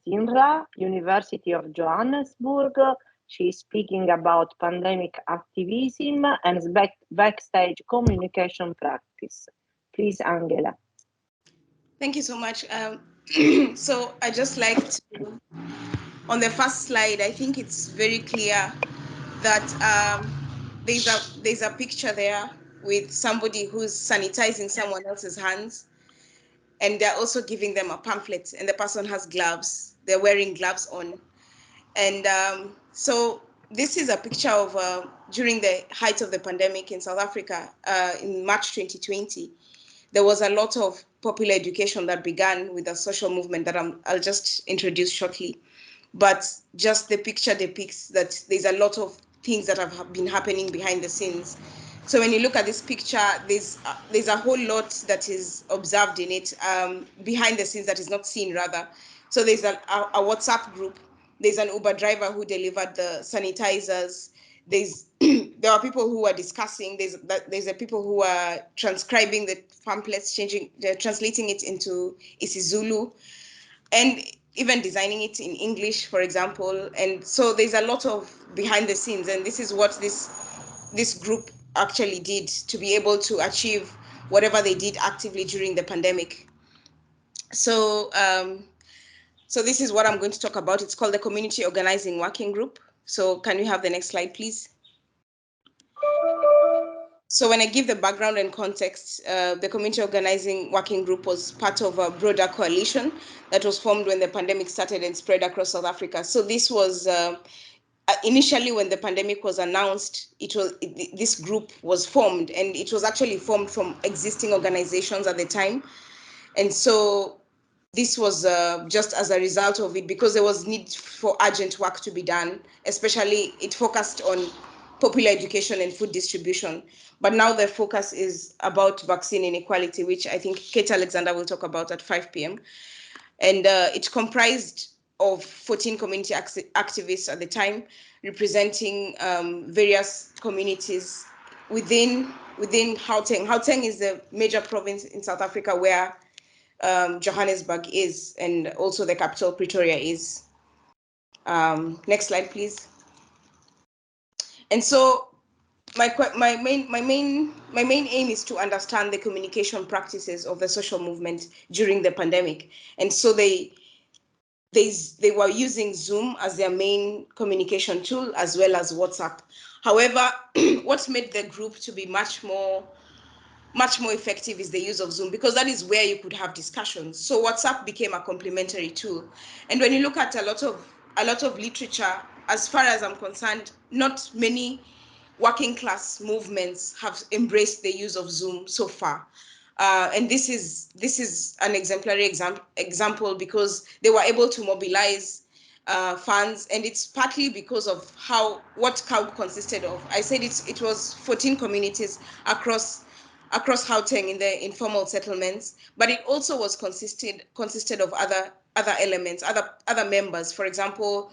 Sinra, University of Johannesburg. She's speaking about pandemic activism and backstage communication practice. Please, Angela. Thank you so much. So I just like to, on the first slide, I think it's very clear that there's a picture there with somebody who's sanitizing someone else's hands, and they're also giving them a pamphlet, and the person has gloves. They're wearing gloves on, and so this is a picture of during the height of the pandemic in South Africa in March 2020. There was a lot of popular education that began with a social movement that I'll just introduce shortly. But just the picture depicts that there's a lot of things that have been happening behind the scenes. So when you look at this picture, there's a whole lot that is observed in it, behind the scenes that is not seen rather. So there's a WhatsApp group. There's an Uber driver who delivered the sanitizers. There are people who are discussing. There's a people who are transcribing the pamphlets, translating it into isiZulu, and even designing it in English, for example. And so there's a lot of behind the scenes, and this is what this group actually did to be able to achieve whatever they did actively during the pandemic. So so this is what I'm going to talk about. It's called the Community Organizing Working Group. So can we have the next slide, please? So when I give the background and context, the Community Organizing Working Group was part of a broader coalition that was formed when the pandemic started and spread across South Africa. So this was initially when the pandemic was announced, this group was formed, and it was actually formed from existing organizations at the time. And so this was just as a result of it, because there was need for urgent work to be done, especially it focused on popular education and food distribution. But now the focus is about vaccine inequality, which I think Kate Alexander will talk about at 5 p.m. And it comprised of 14 community activists at the time, representing various communities within Gauteng. Gauteng is the major province in South Africa where Johannesburg is, and also the capital Pretoria is. Next slide, please. And so my main aim is to understand the communication practices of the social movement during the pandemic. And so they were using Zoom as their main communication tool, as well as WhatsApp. However, what made the group to be much more effective is the use of Zoom, because that is where you could have discussions. So WhatsApp became a complementary tool. And when you look at a lot of literature, as far as I'm concerned, not many working class movements have embraced the use of Zoom so far. And this is an exemplary example, because they were able to mobilize funds, and it's partly because of what COUG consisted of. I said it was 14 communities across Gauteng in the informal settlements, but it also was consisted of other elements, other members. For example,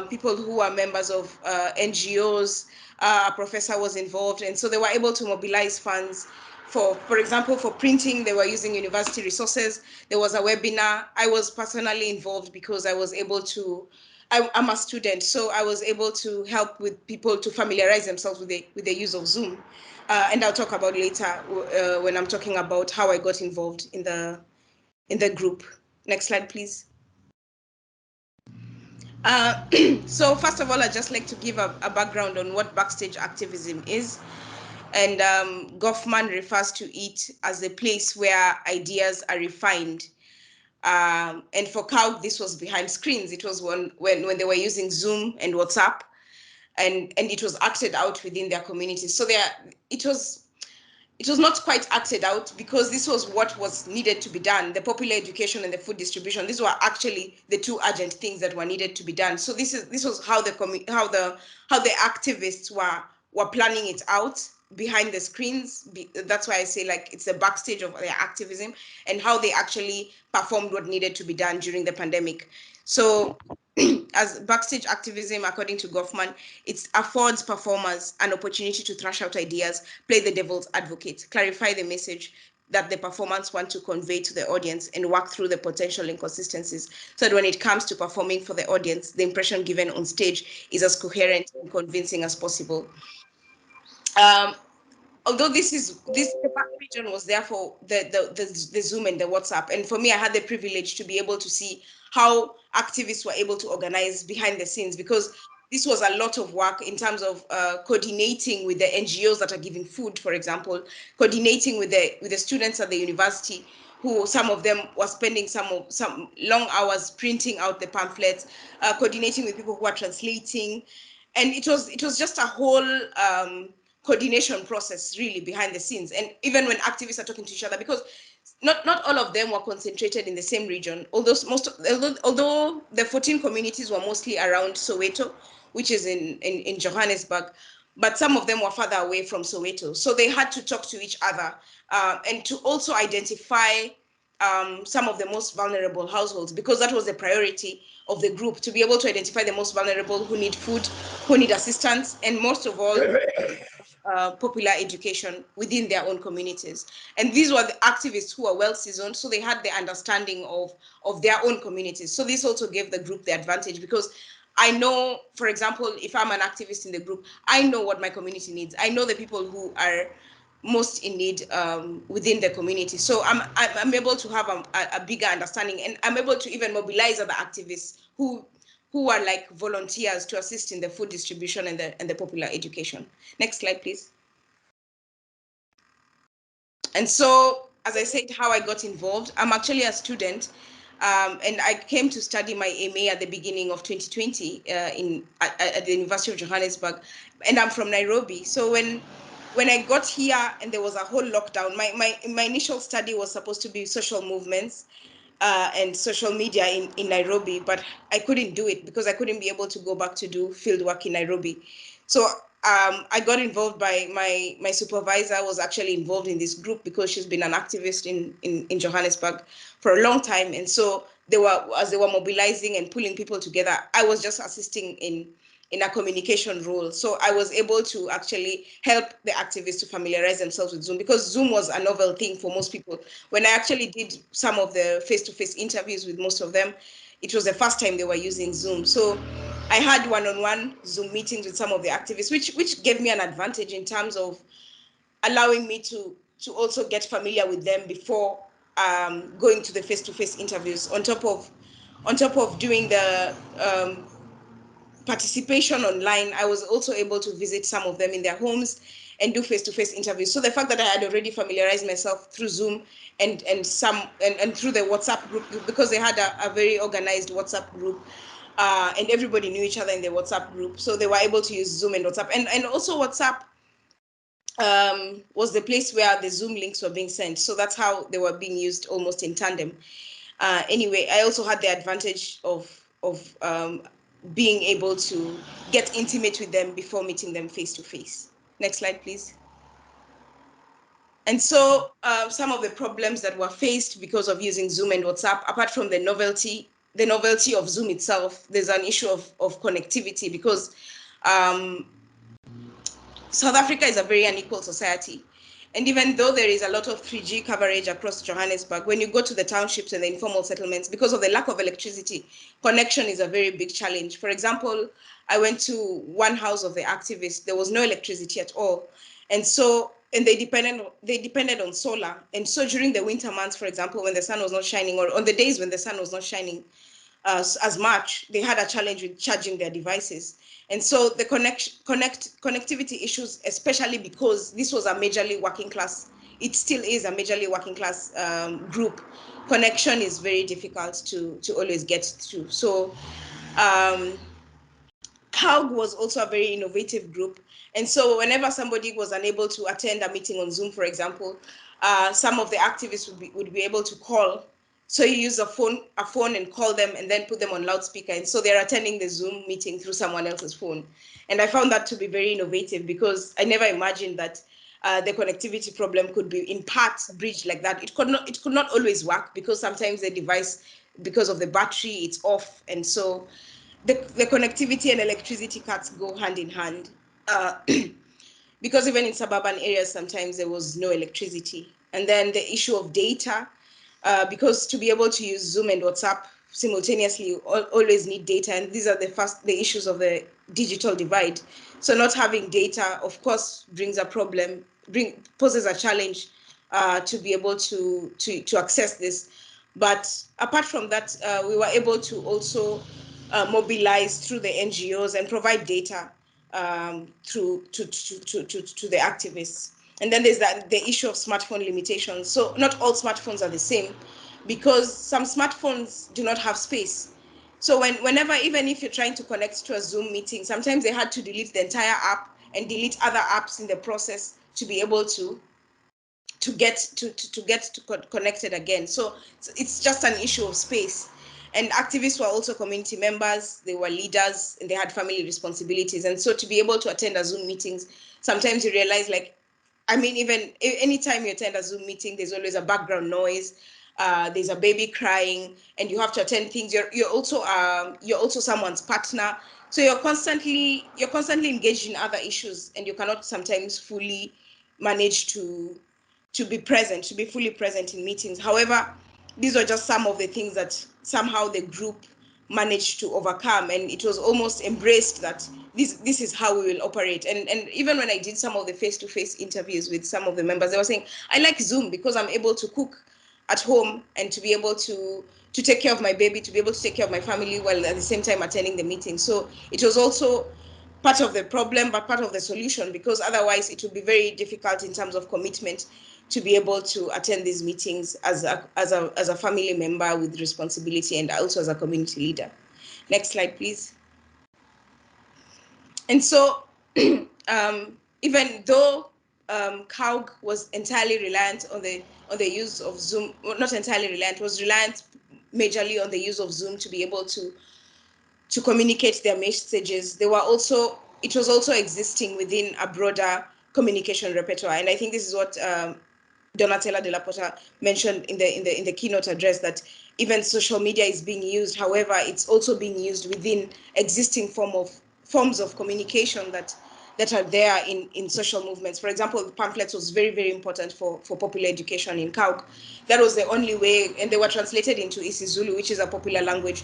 people who are members of NGOs. A professor was involved, and so they were able to mobilize funds. For example, for printing, they were using university resources. There was a webinar. I was personally involved because I was able to. I'm a student, so I was able to help with people to familiarize themselves with the use of Zoom. And I'll talk about later when I'm talking about how I got involved in the group. Next slide, please. So first of all, I'd just like to give a background on what backstage activism is. And Goffman refers to it as a place where ideas are refined. And for COUG, this was behind screens. It was when they were using Zoom and WhatsApp, and it was acted out within their communities. So it was not quite acted out, because this was what was needed to be done. The popular education and the food distribution, these were actually the two urgent things that were needed to be done. So this was how the activists were planning it out behind the screens. That's why I say, like, it's the backstage of their activism, and how they actually performed what needed to be done during the pandemic. So as backstage activism, according to Goffman, it affords performers an opportunity to thrash out ideas, play the devil's advocate, clarify the message, that the performance want to convey to the audience and work through the potential inconsistencies so that when it comes to performing for the audience, the impression given on stage is as coherent and convincing as possible. Although the back region was there for the Zoom and the WhatsApp, and for me, I had the privilege to be able to see how activists were able to organize behind the scenes, because this was a lot of work in terms of coordinating with the NGOs that are giving food, for example, coordinating with the students at the university, who some of them were spending some long hours printing out the pamphlets, coordinating with people who are translating, and it was just a whole coordination process really behind the scenes. And even when activists are talking to each other, because not all of them were concentrated in the same region, although the 14 communities were mostly around Soweto, which is in Johannesburg, but some of them were further away from Soweto, so they had to talk to each other, and to also identify some of the most vulnerable households, because that was the priority of the group, to be able to identify the most vulnerable who need food, who need assistance, and most of all, popular education within their own communities. And these were the activists who were well seasoned, so they had the understanding of their own communities. So this also gave the group the advantage, because I know, for example, if I'm an activist in the group, I know what my community needs. I know the people who are most in need within the community. So I'm able to have a bigger understanding, and I'm able to even mobilize other activists who are like volunteers to assist in the food distribution and the popular education. Next slide, please. And so, as I said, how I got involved, I'm actually a student, and I came to study my MA at the beginning of 2020 at the University of Johannesburg, and I'm from Nairobi. So when I got here and there was a whole lockdown, my initial study was supposed to be social movements and social media in Nairobi, but I couldn't do it because I couldn't be able to go back to do field work in Nairobi. So I got involved by my supervisor was actually involved in this group because she's been an activist in Johannesburg for a long time. And so as they were mobilizing and pulling people together, I was just assisting in a communication role. So I was able to actually help the activists to familiarize themselves with Zoom, because Zoom was a novel thing for most people. When I actually did some of the face-to-face interviews with most of them, it was the first time they were using Zoom. So I had one-on-one Zoom meetings with some of the activists, which gave me an advantage in terms of allowing me to also get familiar with them before going to the face-to-face interviews. On top of doing the participation online, I was also able to visit some of them in their homes and do face-to-face interviews. So the fact that I had already familiarized myself through Zoom and through the WhatsApp group, because they had a very organized WhatsApp group, and everybody knew each other in the WhatsApp group, so they were able to use Zoom and WhatsApp, and also WhatsApp was the place where the Zoom links were being sent. So that's how they were being used almost in tandem. Anyway, I also had the advantage of being able to get intimate with them before meeting them face to face. Next slide, please. And so some of the problems that were faced because of using Zoom and WhatsApp, apart from the novelty of Zoom itself, there's an issue of connectivity, because South Africa is a very unequal society. And even though there is a lot of 3G coverage across Johannesburg, when you go to the townships and the informal settlements, because of the lack of electricity, connection is a very big challenge. For example, I went to one house of the activists, there was no electricity at all. And so, and they depended on solar. And so during the winter months, for example, when the sun was not shining, or on the days when the sun was not shining as much, they had a challenge with charging their devices. And so the connectivity issues, especially because this was a majorly working class, it still is a majorly working class group, connection is very difficult to always get to. So CALG was also a very innovative group. And so whenever somebody was unable to attend a meeting on Zoom, for example, some of the activists would be able to call. So you use a phone and call them and then put them on loudspeaker. And so they're attending the Zoom meeting through someone else's phone. And I found that to be very innovative, because I never imagined that the connectivity problem could be in parts bridged like that. It could not always work, because sometimes the device, because of the battery, it's off. And so the connectivity and electricity cuts go hand in hand, because even in suburban areas, sometimes there was no electricity. And then the issue of data, because to be able to use Zoom and WhatsApp simultaneously, you always need data, and these are the issues of the digital divide. So not having data, of course, brings a problem, poses a challenge to be able to access this. But apart from that, we were able to also mobilize through the NGOs and provide data through to the activists. And then there's the issue of smartphone limitations. So not all smartphones are the same, because some smartphones do not have space. So whenever, even if you're trying to connect to a Zoom meeting, sometimes they had to delete the entire app and delete other apps in the process to be able to get connected again. So it's just an issue of space. And activists were also community members, they were leaders, and they had family responsibilities. And so to be able to attend a Zoom meetings, sometimes you realize, like, I mean, even anytime you attend a Zoom meeting, there's always a background noise. There's a baby crying, and you have to attend things. You're also someone's partner, so you're constantly engaged in other issues, and you cannot sometimes fully manage to be present, to be fully present in meetings. However, these are just some of the things that somehow the group managed to overcome, and it was almost embraced that this is how we will operate. And even when I did some of the face-to-face interviews with some of the members, they were saying, I like Zoom because I'm able to cook at home and to be able to take care of my baby, to be able to take care of my family while at the same time attending the meeting. So it was also part of the problem, but part of the solution, because otherwise it would be very difficult in terms of commitment to be able to attend these meetings as a family member with responsibility, and also as a community leader. Next slide, please. And so even though CAUG was entirely reliant on the use of Zoom, well, not entirely reliant, was reliant majorly on the use of Zoom to be able to communicate their messages, it was also existing within a broader communication repertoire. And I think this is what Donatella de la Porta mentioned in the keynote address, that even social media is being used. However, it's also being used within existing forms of communication that are there in social movements. For example, the pamphlets was very, very important for popular education in CAUG. That was the only way, and they were translated into isiZulu, which is a popular language,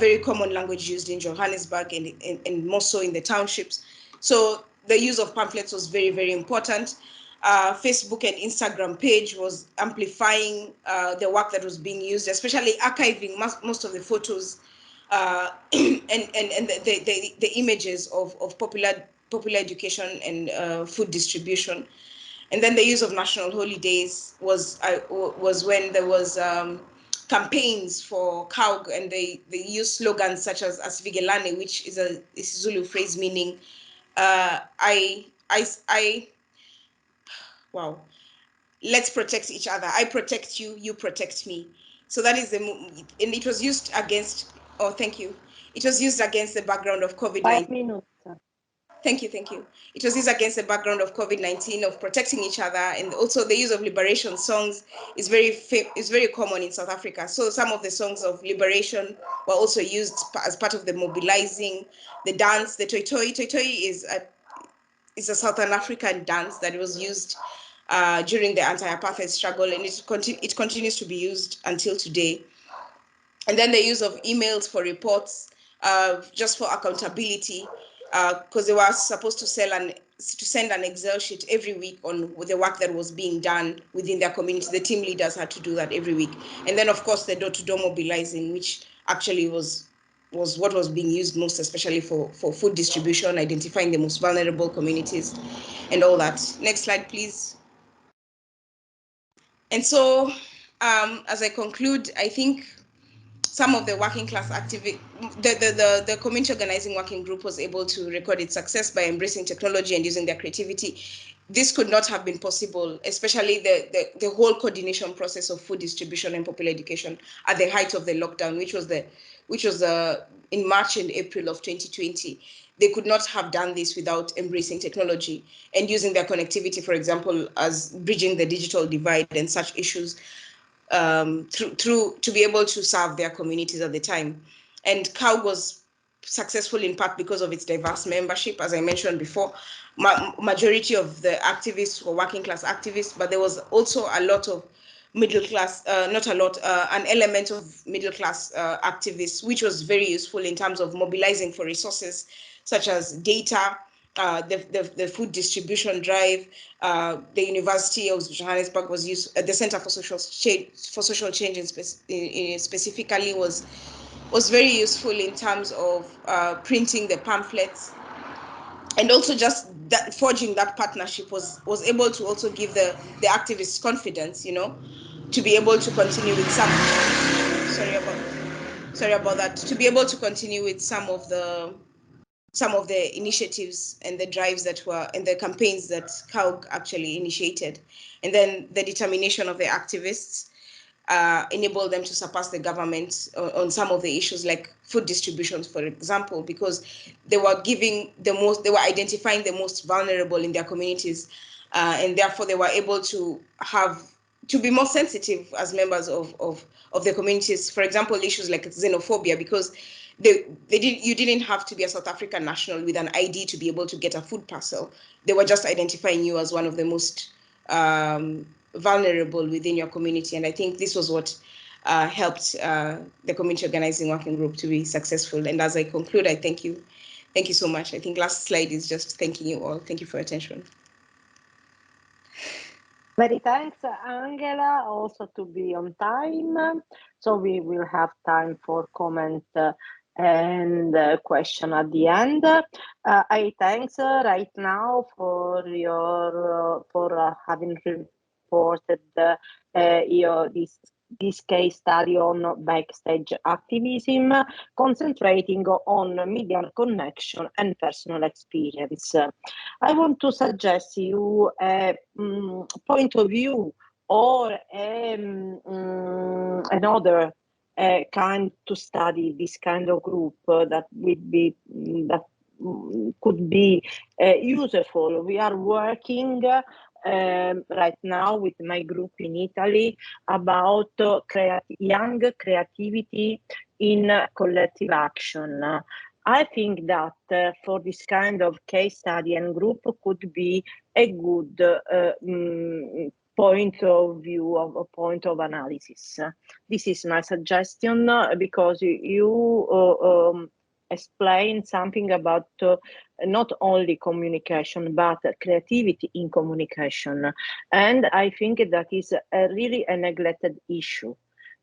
very common language used in Johannesburg and more so in the townships. So the use of pamphlets was very, very important. Facebook and Instagram page was amplifying the work that was being used, especially archiving most of the photos and the images of popular education and food distribution. And then the use of national holidays was when there was campaigns for CAUG, and they used slogans such as Asivigelane, which is a Zulu phrase meaning wow, let's protect each other. I protect you, you protect me. So that is and it was used against, oh, thank you. It was used against the background of COVID-19. 5 minutes. Thank you. It was used against the background of COVID-19, of protecting each other, and also the use of liberation songs is very common in South Africa. So some of the songs of liberation were also used as part of the mobilizing. The dance, the toitoi. Toitoi is a Southern African dance that was used during the anti-apartheid struggle, and it continues to be used until today. And then the use of emails for reports, just for accountability, because they were supposed to send an Excel sheet every week on the work that was being done within their community. The team leaders had to do that every week. And then, of course, the door-to-door mobilizing, which actually was what was being used most, especially for food distribution, identifying the most vulnerable communities, and all that. Next slide, please. And so, as I conclude, I think some of the working class the community organizing working group was able to record its success by embracing technology and using their creativity. This could not have been possible, especially the whole coordination process of food distribution and popular education at the height of the lockdown, which was in March and April of 2020. They could not have done this without embracing technology and using their connectivity, for example, as bridging the digital divide and such issues, through to be able to serve their communities at the time. And CAUG was successful in part because of its diverse membership. As I mentioned before, majority of the activists were working class activists, but there was also a lot of middle class, not a lot, an element of middle class activists, which was very useful in terms of mobilizing for resources such as data, the food distribution drive. The University of Johannesburg was used, the Center for Social Change specifically was very useful in terms of printing the pamphlets, and also just that forging that partnership was able to also give the activists confidence, to be able to continue with some. Sorry about that. To be able to continue with some of the initiatives and the drives that were and the campaigns that CAUG actually initiated, and then the determination of the activists enable them to surpass the government on some of the issues like food distributions, for example, because they were identifying the most vulnerable in their communities, and therefore they were able to be more sensitive as members of the communities. For example, issues like xenophobia, because you didn't have to be a South African national with an ID to be able to get a food parcel. They were just identifying you as one of the most vulnerable within your community. And I think this was what helped the community organizing working group to be successful. And as I conclude, I thank you. Thank you so much. I think last slide is just thanking you all. Thank you for your attention. Many thanks, Angela, also to be on time. So we will have time for comment and question at the end. I thanks right now for your for having reported this case study on backstage activism, concentrating on media connection and personal experience. I want to suggest you a point of view or another kind to study this kind of group that could be useful. We are working right now with my group in Italy about young creativity in collective action. I think that for this kind of case study and group could be a good point of view, of a point of analysis. This is my suggestion because you explain something about not only communication but creativity in communication, and I think that is really a neglected issue,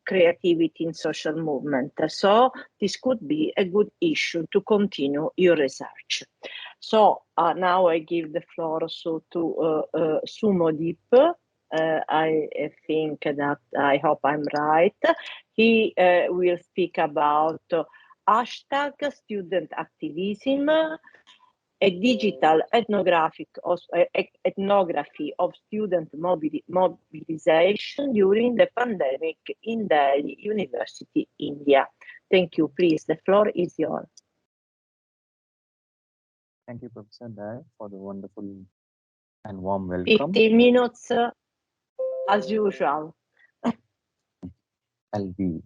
creativity in social movement. So this could be a good issue to continue your research. So now I give the floor to Sumodip. I think that, I hope I'm right. He will speak about hashtag student activism, a digital ethnography of student mobilization during the pandemic in Delhi University, India. Thank you. Please, the floor is yours. Thank you, Professor Dai, for the wonderful and warm welcome. 15 minutes as usual. I'll be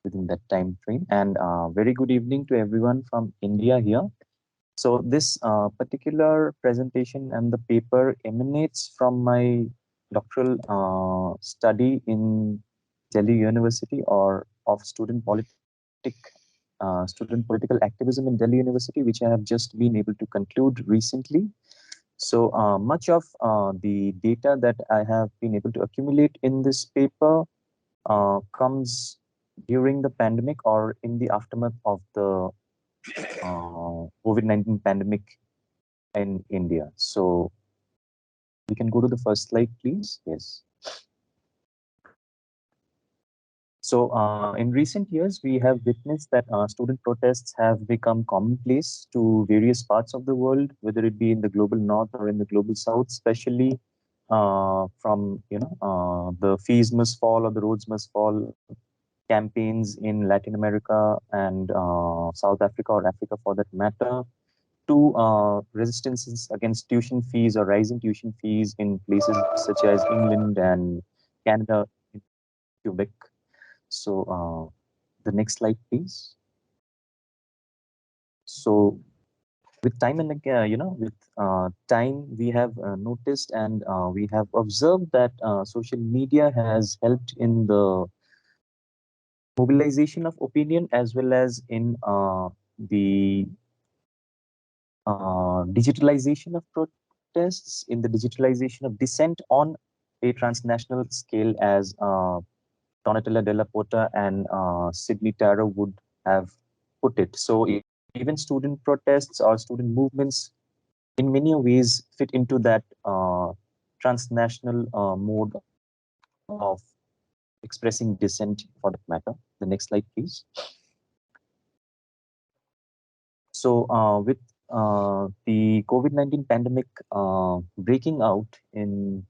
within that time frame. And very good evening to everyone from India here. So this particular presentation and the paper emanates from my doctoral study in Delhi University of student political activism in Delhi University, which I have just been able to conclude recently. So much of the data that I have been able to accumulate in this paper comes during the pandemic or in the aftermath of the COVID-19 pandemic in India. So we can go to the first slide, please. Yes. So in recent years, we have witnessed that student protests have become commonplace to various parts of the world, whether it be in the global north or in the global south, especially from the fees must fall or the roads must fall campaigns in Latin America and South Africa or Africa for that matter, to resistances against tuition fees or rising tuition fees in places such as England and Canada, Quebec. So the next slide, please. So with time and again, with time, we have noticed and we have observed that social media has helped in the mobilization of opinion as well as in the digitalization of protests, in the digitalization of dissent on a transnational scale, as Donatella Della Porta and Sidney Taro would have put it. So even student protests or student movements in many ways fit into that transnational mode of expressing dissent for that matter. The next slide, please. So with the COVID-19 pandemic breaking out in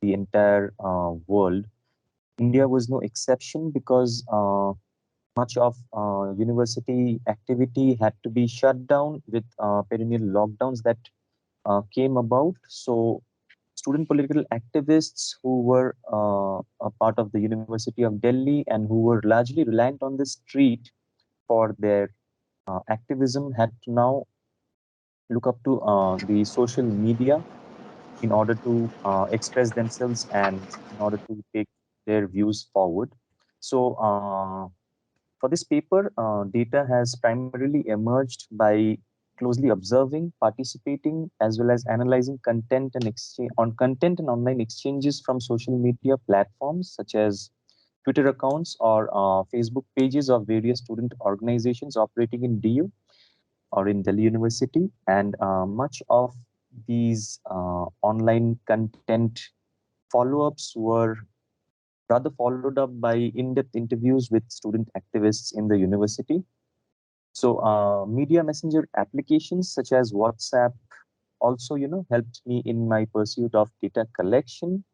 the entire world, India was no exception because much of university activity had to be shut down with perennial lockdowns that came about. So, student political activists who were a part of the University of Delhi and who were largely reliant on the street for their activism had to now look up to the social media in order to express themselves and in order to take their views forward. So, for this paper, data has primarily emerged by closely observing, participating, as well as analyzing content and exchange on content and online exchanges from social media platforms such as Twitter accounts or Facebook pages of various student organizations operating in DU or in Delhi University. And much of these online content follow-ups were rather followed up by in-depth interviews with student activists in the university. So, media messenger applications such as WhatsApp also, helped me in my pursuit of data collection,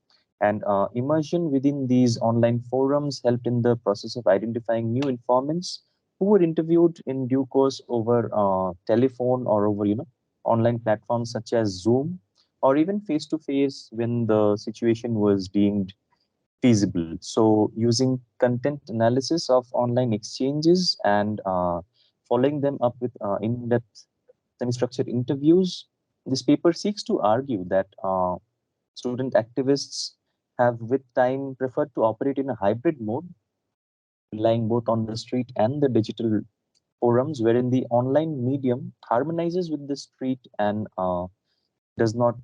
and immersion within these online forums helped in the process of identifying new informants who were interviewed in due course over telephone or over, online platforms such as Zoom, or even face to face when the situation was deemed feasible. So, using content analysis of online exchanges and following them up with in-depth semi-structured interviews, this paper seeks to argue that student activists have, with time, preferred to operate in a hybrid mode, relying both on the street and the digital forums, wherein the online medium harmonizes with the street and does not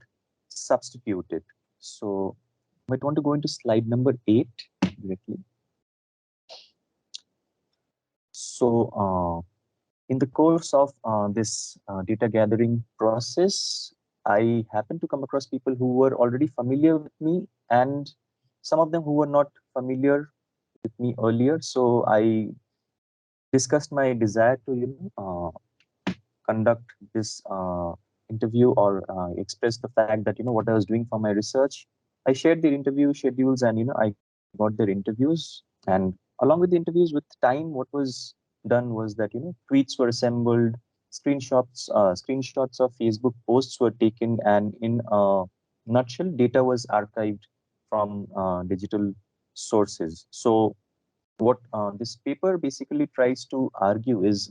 substitute it. So, I might want to go into slide number 8 directly. So, in the course of this data gathering process, I happened to come across people who were already familiar with me and some of them who were not familiar with me earlier. So I discussed my desire to, conduct this interview or express the fact that, what I was doing for my research. I shared their interview schedules and, I got their interviews. And along with the interviews, with time, what was done was that, tweets were assembled, screenshots of Facebook posts were taken, and in a nutshell, data was archived from digital sources. So what this paper basically tries to argue is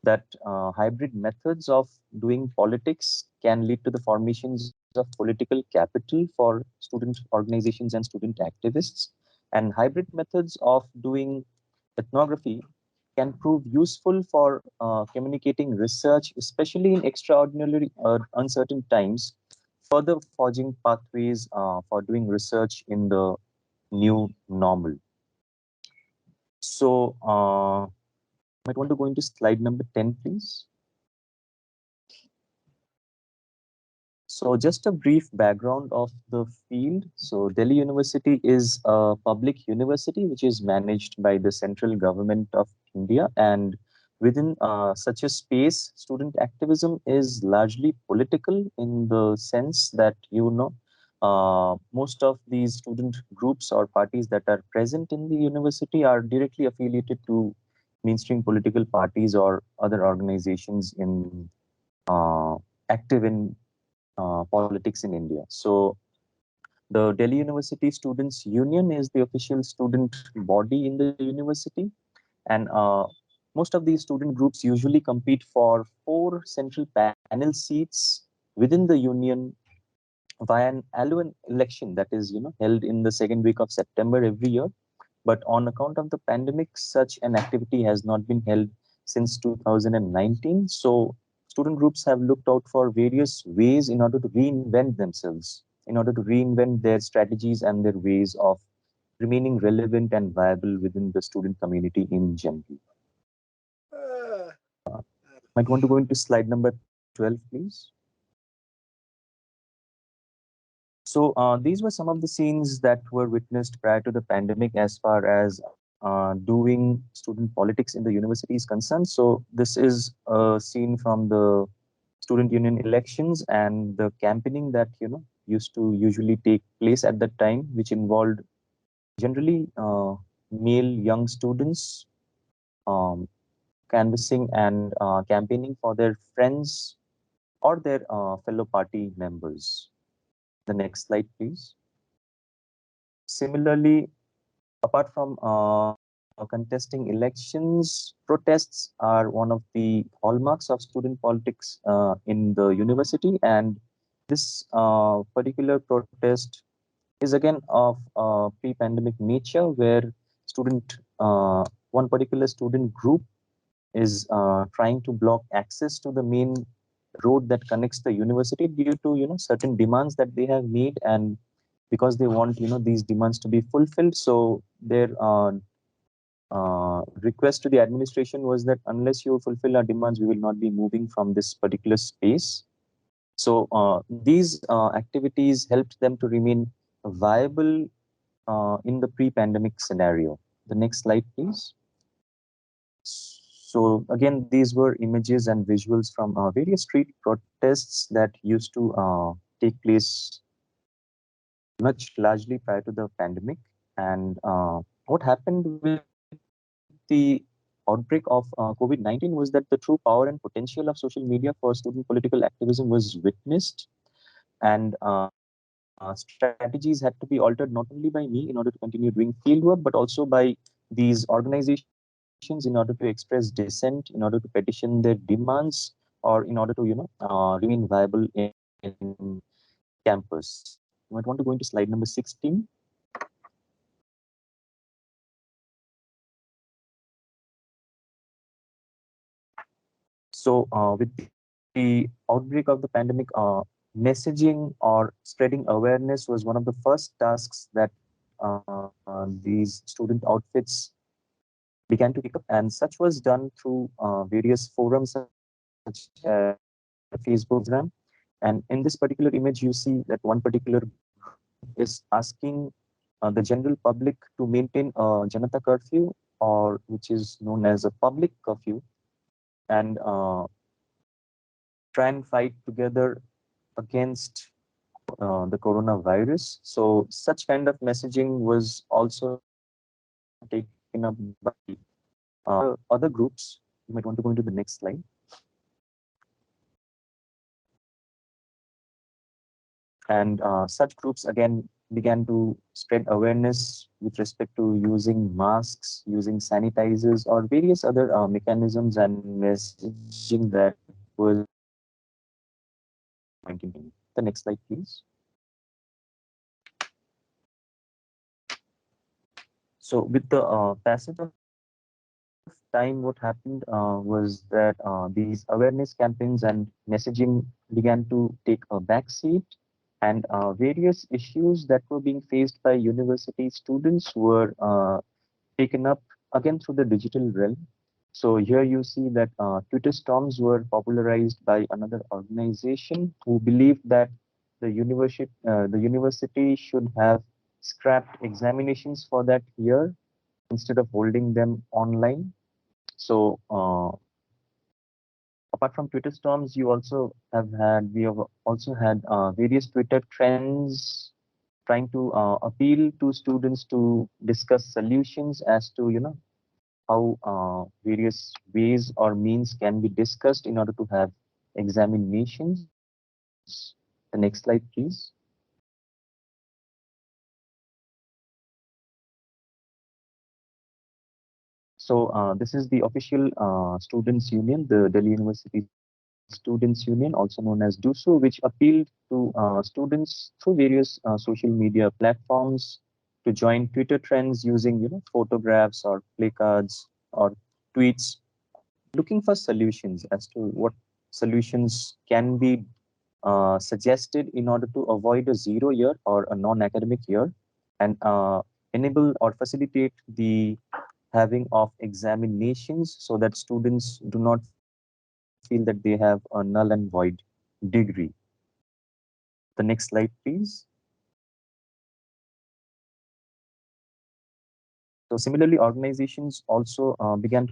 that hybrid methods of doing politics can lead to the formations of political capital for student organizations and student activists. And hybrid methods of doing ethnography can prove useful for communicating research, especially in extraordinarily uncertain times, further forging pathways for doing research in the new normal. So, might want to go into slide number 10, please. So just a brief background of the field. So Delhi University is a public university which is managed by the central government of India. And within such a space, student activism is largely political in the sense that, most of these student groups or parties that are present in the university are directly affiliated to mainstream political parties or other organizations in active in politics in India. So the Delhi University Students Union is the official student body in the university, and most of these student groups usually compete for 4 central panel seats within the union via an annual election that is, held in the second week of September every year. But on account of the pandemic, such an activity has not been held since 2019. So student groups have looked out for various ways in order to reinvent themselves, in order to reinvent their strategies and their ways of remaining relevant and viable within the student community in general. Might want to go into slide number 12, please. So these were some of the scenes that were witnessed prior to the pandemic as far as doing student politics in the university is concerned. So this is a scene from the student union elections and the campaigning that used to usually take place at that time, which involved generally male young students um, canvassing and campaigning for their friends or their fellow party members. The next slide, please. Similarly, apart from contesting elections, protests are one of the hallmarks of student politics in the university. And this particular protest is again of pre-pandemic nature, where student one particular student group is trying to block access to the main road that connects the university due to certain demands that they have made, and because they want these demands to be fulfilled. So their request to the administration was that unless you fulfill our demands, we will not be moving from this particular space. So these activities helped them to remain viable in the pre-pandemic scenario. The next slide, please. So again, these were images and visuals from various street protests that used to take place much largely prior to the pandemic. And what happened with the outbreak of COVID-19 was that the true power and potential of social media for student political activism was witnessed. And strategies had to be altered not only by me in order to continue doing fieldwork, but also by these organizations in order to express dissent, in order to petition their demands, or in order to remain viable in campus. You might want to go into slide number 16. So, with the outbreak of the pandemic, messaging or spreading awareness was one of the first tasks that these student outfits began to pick up, and such was done through various forums such as Facebook, Telegram. And in this particular image, you see that one particular group is asking the general public to maintain a Janata curfew, or which is known as a public curfew, and try and fight together against the coronavirus. So such kind of messaging was also taken up by other groups. You might want to go into the next slide. And such groups again began to spread awareness with respect to using masks, using sanitizers, or various other mechanisms and messaging that was the next slide, please. So with the passage of time, what happened was that these awareness campaigns and messaging began to take a backseat, and various issues that were being faced by university students were taken up again through the digital realm. So here you see that Twitter storms were popularized by another organization who believed that the university should have scrapped examinations for that year instead of holding them online. So apart from Twitter storms, we have also had various Twitter trends trying to appeal to students to discuss solutions as to how various ways or means can be discussed in order to have examinations. The next slide, please. So this is the official students' union, the Delhi University Students' Union, also known as DUSO, which appealed to students through various social media platforms to join Twitter trends using, photographs or placards or tweets, looking for solutions as to what solutions can be suggested in order to avoid a 0 year or a non-academic year, and enable or facilitate the having of examinations so that students do not feel that they have a null and void degree. The next slide, please. So similarly, organizations also began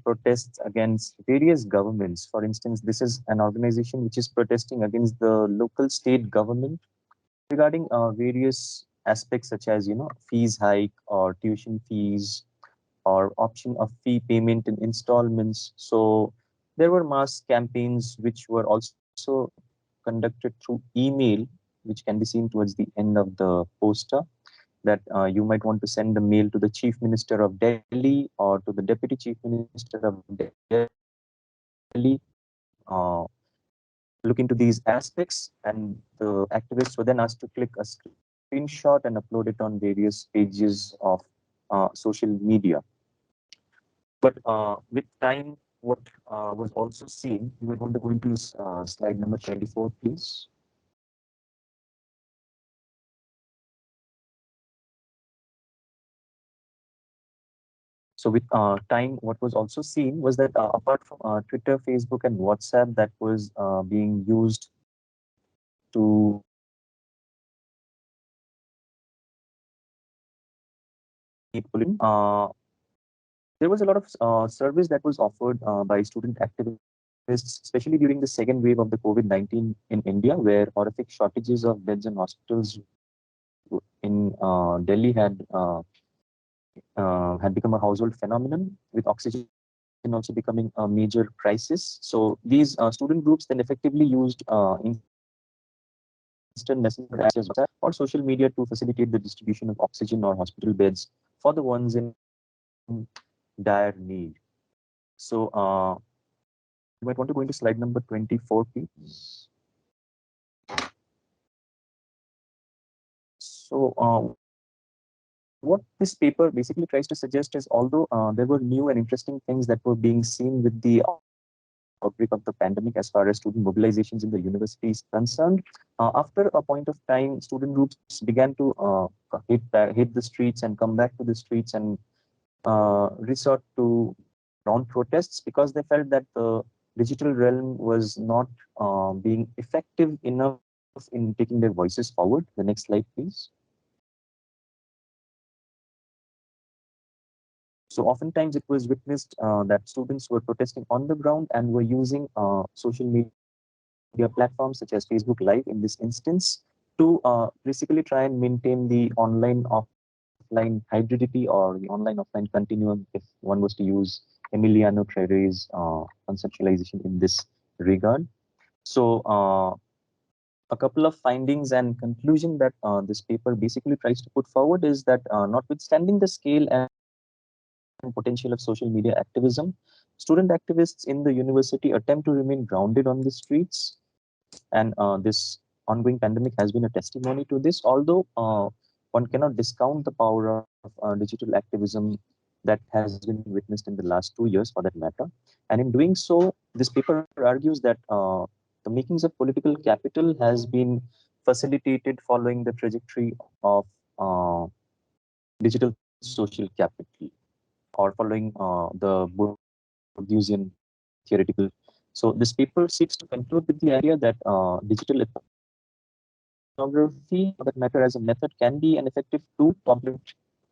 protests against various governments. For instance, this is an organization which is protesting against the local state government regarding various aspects such as, fees hike or tuition fees or option of fee payment in installments. So there were mass campaigns which were also conducted through email, which can be seen towards the end of the poster, that you might want to send the mail to the Chief Minister of Delhi or to the Deputy Chief Minister of Delhi to look into these aspects. And the activists were then asked to click a screenshot and upload it on various pages of social media. But with time, what was also seen, we were going to go into slide number 24, please. So with time, what was also seen was that apart from Twitter, Facebook, and WhatsApp that was being used to there was a lot of service that was offered by student activists, especially during the second wave of the COVID-19 in India, where horrific shortages of beds and hospitals in Delhi had become a household phenomenon, with oxygen also becoming a major crisis. So these student groups then effectively used instant messaging apps such as WhatsApp or social media to facilitate the distribution of oxygen or hospital beds for the ones in dire need. So you might want to go into slide number 24, please. So what this paper basically tries to suggest is, although there were new and interesting things that were being seen with the outbreak of the pandemic as far as student mobilizations in the university is concerned, after a point of time, student groups began to hit the streets and come back to the streets and resort to ground protests, because they felt that the digital realm was not being effective enough in taking their voices forward. The next slide, please. So oftentimes it was witnessed that students were protesting on the ground and were using social media platforms such as Facebook Live in this instance to basically try and maintain the online-offline hybridity or the online-offline continuum, if one was to use Emiliano Traire's conceptualization in this regard. So a couple of findings and conclusion that this paper basically tries to put forward is that notwithstanding the scale and potential of social media activism, student activists in the university attempt to remain grounded on the streets. And this ongoing pandemic has been a testimony to this, although one cannot discount the power of digital activism that has been witnessed in the last 2 years for that matter. And in doing so, this paper argues that the makings of political capital has been facilitated following the trajectory of uh, digital social capital, or following the Bourdieusian theoretical. So this paper seeks to conclude with the idea that digital ethnography, or for that matter as a method, can be an effective tool to complement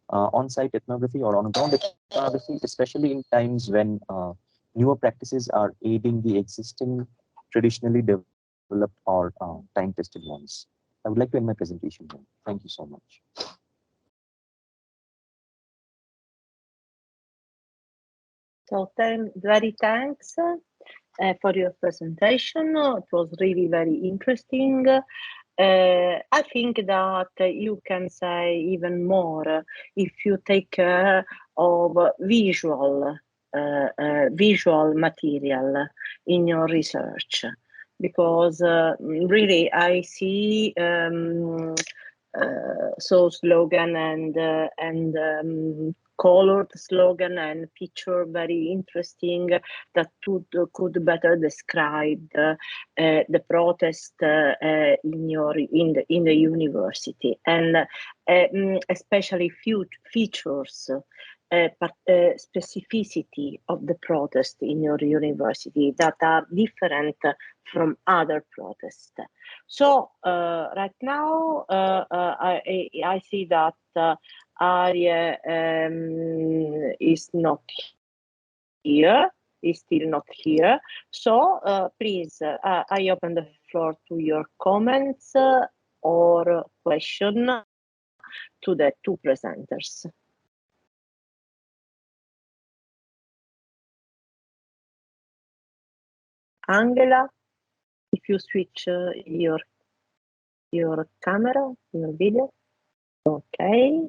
on-site ethnography or on-the-ground ethnography, especially in times when newer practices are aiding the existing traditionally developed or time-tested ones. I would like to end my presentation here. Thank you so much. So very thanks for your presentation. It was really very interesting. I think that you can say even more if you take care of visual material in your research, because really I see so slogan and colored slogan and picture very interesting that could better describe the protest in the university, and especially features specificity of the protest in your university that are different from other protests. So right now I see that Arya is not here, is still not here. So please, I open the floor to your comments or question to the two presenters. Angela, if you switch your camera, your video. Okay.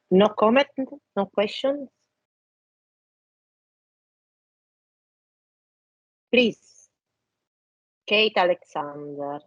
No comment, no questions? Please, Kate Alexander.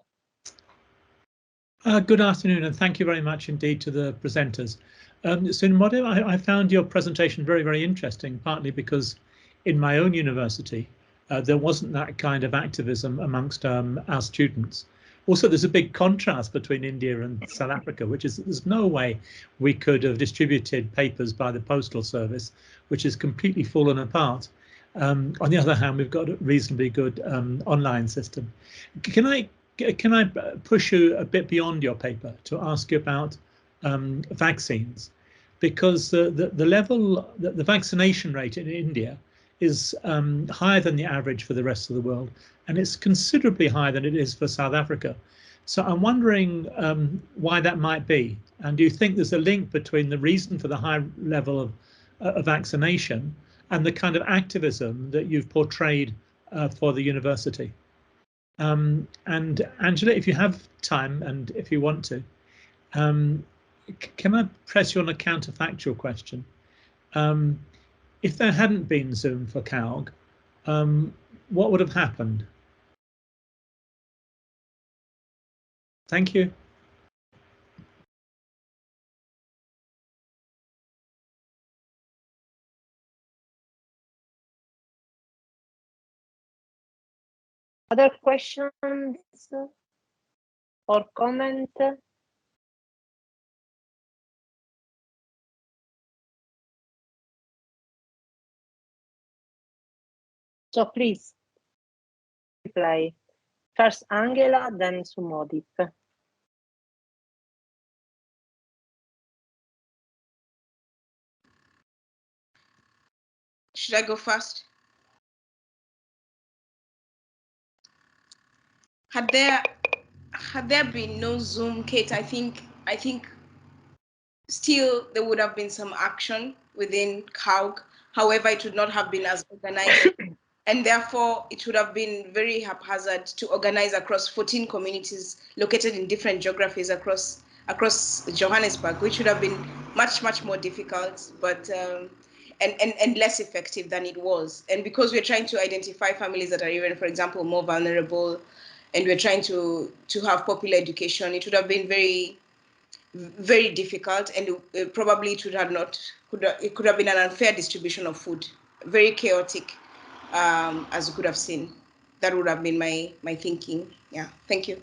Good afternoon, and thank you very much indeed to the presenters. So in Modem, I found your presentation very, very interesting, partly because in my own university, there wasn't that kind of activism amongst our students. Also, there's a big contrast between India and South Africa, which is there's no way we could have distributed papers by the postal service, which has completely fallen apart. On the other hand, we've got a reasonably good online system. Can I push you a bit beyond your paper to ask you about vaccines? Because the vaccination rate in India is higher than the average for the rest of the world, and it's considerably higher than it is for South Africa. So I'm wondering why that might be. And do you think there's a link between the reason for the high level of vaccination and the kind of activism that you've portrayed for the university? And Angela, if you have time and if you want to, can I press you on a counterfactual question? If there hadn't been Zoom for CALG, what would have happened? Thank you. Other questions or comment? So please reply. First Angela, then Sumodip. Should I go first? Had there been no Zoom, Kate, I think still there would have been some action within CAUG. However, it would not have been as organized. And therefore, it would have been very haphazard to organize across 14 communities located in different geographies across Johannesburg, which would have been much, much more difficult, but and less effective than it was. And because we're trying to identify families that are even, for example, more vulnerable, and we're trying to have popular education, it would have been very, very difficult, and probably it could have been an unfair distribution of food, very chaotic, as you could have seen. That would have been my thinking. Yeah, thank you.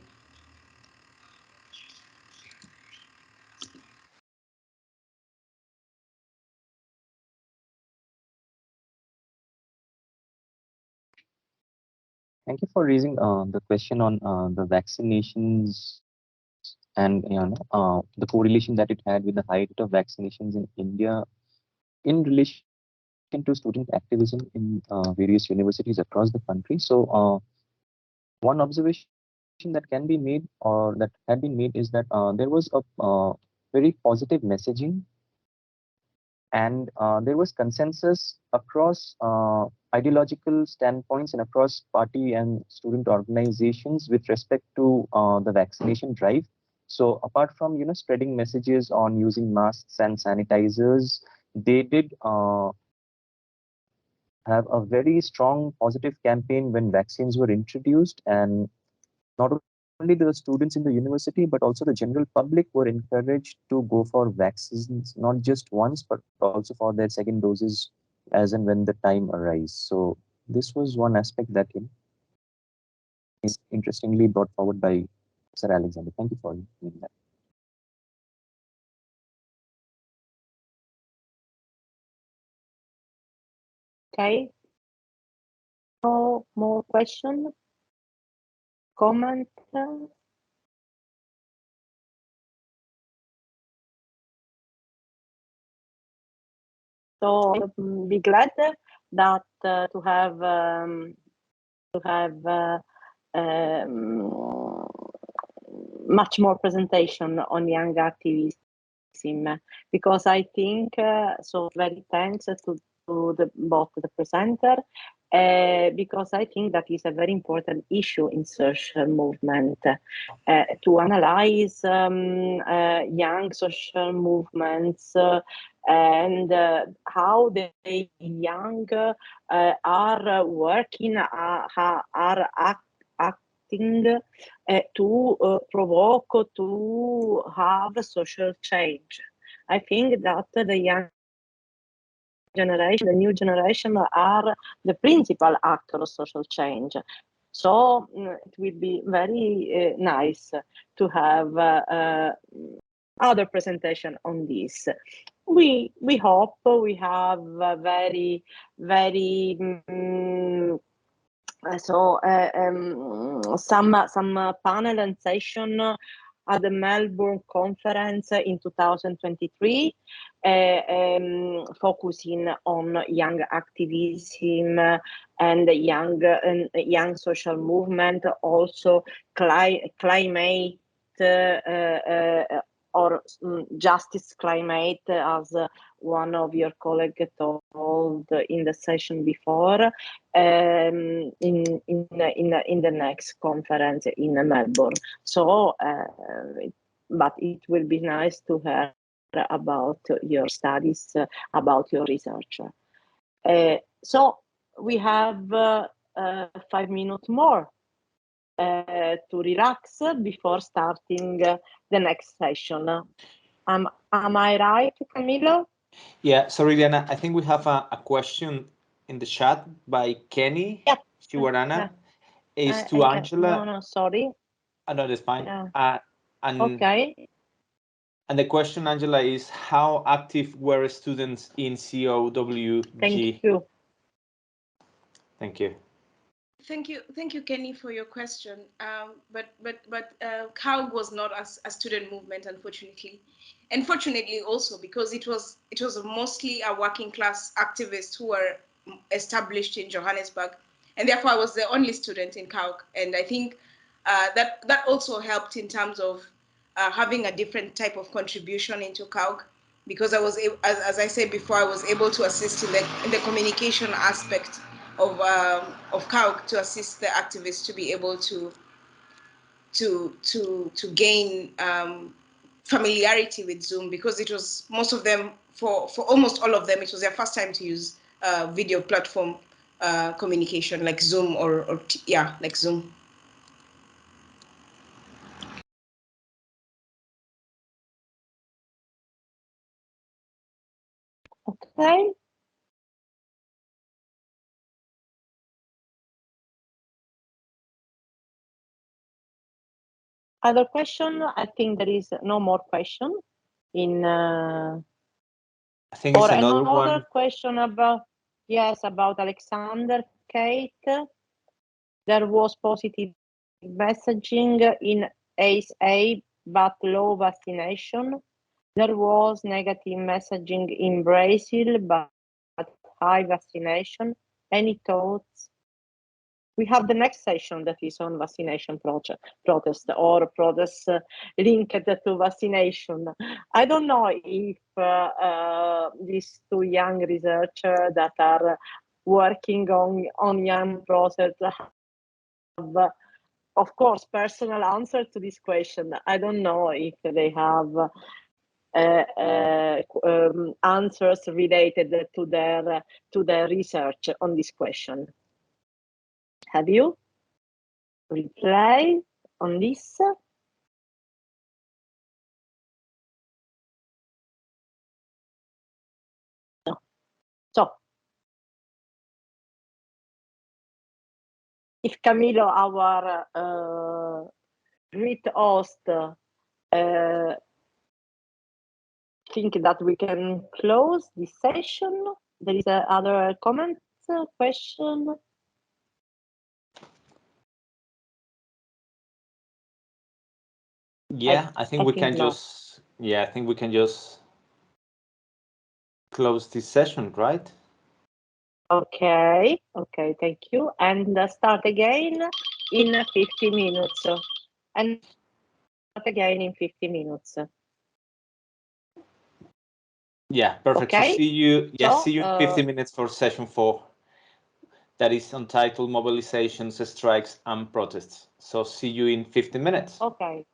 Thank you for raising the question on the vaccinations and the correlation that it had with the height of vaccinations in India in relation to student activism in various universities across the country. So one observation that can be made or that had been made is that there was a very positive messaging, and there was consensus across ideological standpoints and across party and student organizations with respect to the vaccination drive. So apart from spreading messages on using masks and sanitizers, they did have a very strong positive campaign when vaccines were introduced, and not only the students in the university but also the general public were encouraged to go for vaccines, not just once but also for their second doses as and when the time arrives. So this was one aspect that is interestingly brought forward by Sir Alexander. Thank you for doing that. Okay. No more question? Comment? So be glad that to have much more presentation on young activism, because I think so. Very thanks to both the presenter, because I think that is a very important issue in social movement, to analyze young social movements and how the young are working, are acting to provoke, to have social change. I think that the young generation, the new generation, are the principal actor of social change. So it will be very nice to have other presentation on this. We hope we have very some panel and session at the Melbourne conference in 2023, focusing on young activism and young social movement, also climate or justice climate, as one of your colleagues told in the session before, in the next conference in Melbourne. So, but it will be nice to hear about your studies, about your research. So we have 5 minutes more to relax before starting the next session. Am I right, Camilo? Yeah, sorry, Diana. I think we have a question in the chat by Kenny Shiwarana. Is to Angela. No, sorry. No, that's fine. Yeah. And okay. And the question, Angela, is how active were students in COWG? Thank you. Thank you. Thank you, Kenny, for your question. But COWG was not a student movement, unfortunately, and fortunately also, because it was mostly a working class activists who were established in Johannesburg, and therefore I was the only student in COWG, and I think that also helped in terms of having a different type of contribution into COWG, because I was, as I said before, I was able to assist in the communication aspect of COWG, to assist the activists to be able to gain familiarity with Zoom, because it was most of them, for almost all of them, it was their first time to use video platform communication like Zoom or like Zoom. Okay. Other question? I think there is no more question in. I think it's another one. Question about, yes, about Alexander, Kate. There was positive messaging in ACE, but low vaccination. There was negative messaging in Brazil, but high vaccination. Any thoughts? We have the next session that is on vaccination protest or protests linked to vaccination. I don't know if these two young researchers that are working on young process have of course, personal answer to this question. I don't know if they have answers related to their research on this question. Have you reply on this? No. So, if Camilo, our great host, think that we can close this session. There is other comments, question. Yeah, I think we can just. Yeah, I think we can just close this session, right? Okay, thank you. And start again in 50 minutes. And start again in 50 minutes. Yeah, perfect. Okay. So see you. Yeah, see you in 50 minutes for session 4. That is entitled Mobilizations, Strikes, and Protests. So see you in 50 minutes. Okay.